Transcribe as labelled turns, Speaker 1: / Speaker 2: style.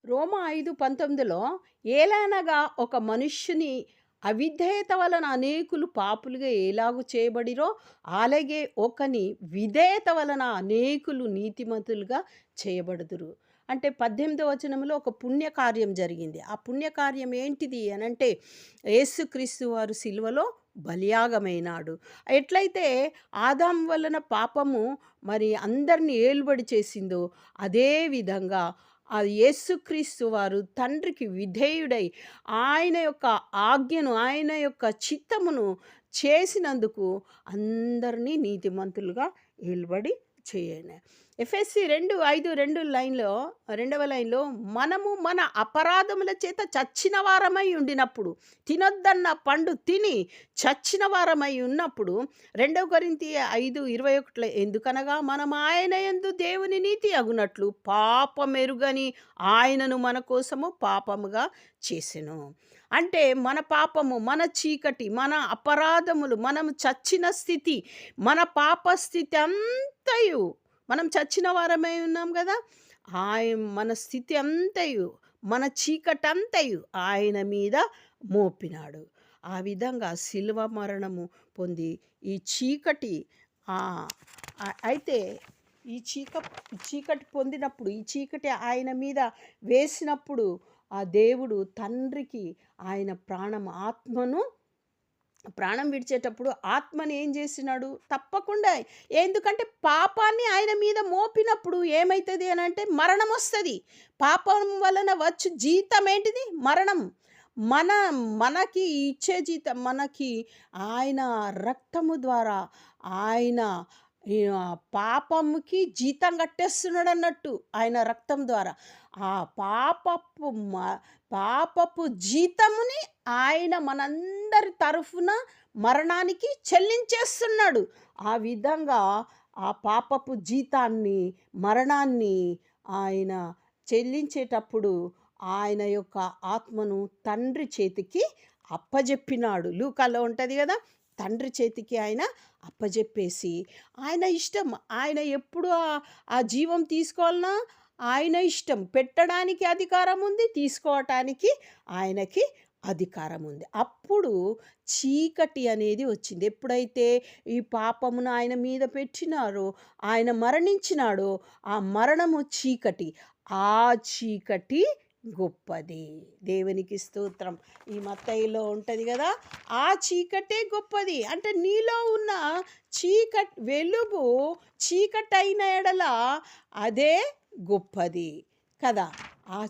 Speaker 1: రోమా 5:19లో ఏలనగా ఒక మనుష్యుని అవిధేయత వలన అనేకులు పాపులుగా ఎలాగు చేయబడిరో, అలాగే ఒకని విధేయత వలన అనేకులు నీతిమంతులుగా చేయబడుదురు. అంటే 18వ వచనంలో ఒక పుణ్యకార్యం జరిగింది. ఆ పుణ్యకార్యం ఏంటిది అనంటే, యేసుక్రీస్తు వారు సిలువలో బలియాగమైనాడు. ఎట్లయితే ఆదాము వలన పాపము మరి అందరిని ఏలుబడి చేసిందో, అదే విధంగా ఆ యేసుక్రీస్తు వారు తండ్రికి విధేయుడై ఆయన యొక్క ఆజ్ఞను, ఆయన యొక్క చిత్తమును చేసినందుకు అందరినీ నీతిమంతులుగా ఏలుబడి చేయను. ఎఫెసీ 2:5 రెండవ లైన్‌లో మనము మన అపరాధముల చేత చచ్చిన వారమై ఉండినప్పుడు, తినొద్దన్న పండు తిని చచ్చిన వారమై ఉన్నప్పుడు, 2 కొరింథీ 5:21 ఎందుకనగా మనం ఆయన యందు దేవుని నీతి అగునట్లు పాపమెరుగని ఆయనను మన కోసము పాపముగా చేసెను. అంటే మన పాపము, మన చీకటి, మన అపరాధములు, మనం చచ్చిన స్థితి, మన పాప స్థితి అంతయు, మనం చచ్చిన వారమై ఉన్నాం గదా! మన స్థితి అంతయు, మన చీకటంతయు ఆయన మీద మోపినాడు. ఆ విధంగా శిలువ మరణము పొంది ఈ చీకటి ఆహ్, అయితే ఈ చీకటి పొందినప్పుడు, ఈ చీకటి ఆయన మీద వేసినప్పుడు, ఆ దేవుడు తండ్రికి ఆయన ప్రాణం విడిచేటప్పుడు ఆత్మని ఏం చేసినాడు? తప్పకుండా, ఎందుకంటే పాపాన్ని ఆయన మీద మోపినప్పుడు ఏమైతది అనంటే మరణమొస్తది. పాపం వలన వచ్చు జీతం ఏంటిది? మరణం. మనకి ఇచ్చే జీతం, మనకి ఆయన రక్తము ద్వారా ఆయన పాపముకి జీతం కట్టేస్తున్నాడన్నట్టు ఆయన రక్తం ద్వారా. ఆ పాపపు మ పాపపు జీతముని ఆయన మనందరి తరఫున మరణానికి చెల్లించేస్తున్నాడు. ఆ విధంగా ఆ పాపపు జీతాన్ని, మరణాన్ని ఆయన చెల్లించేటప్పుడు ఆయన యొక్క ఆత్మను తండ్రి చేతికి అప్పజెప్పినాడు. లూకాలో ఉంటది గదా! తండ్రి చేతికి ఆయన అప్పజెప్పేసి, ఆయన ఇష్టం. ఆయన ఎప్పుడు ఆ జీవం తీసుకోవాలన్నా ఆయన ఇష్టం. పెట్టడానికి అధికారం ఉంది, తీసుకోవటానికి ఆయనకి అధికారం ఉంది. అప్పుడు చీకటి అనేది వచ్చింది. ఎప్పుడైతే ఈ పాపమును ఆయన మీద పెట్టినారో, ఆయన మరణించినాడో, ఆ మరణము చీకటి. ఆ చీకటి గొప్పది. దేవునికి స్తోత్రం. ఈ మత్తయిలో ఉంటది గదా! ఆ చీకటే గొప్పది. అంటే నీలో ఉన్న వెలుగు చీకటైన ఎడల అదే గొప్పది కదా! ఆ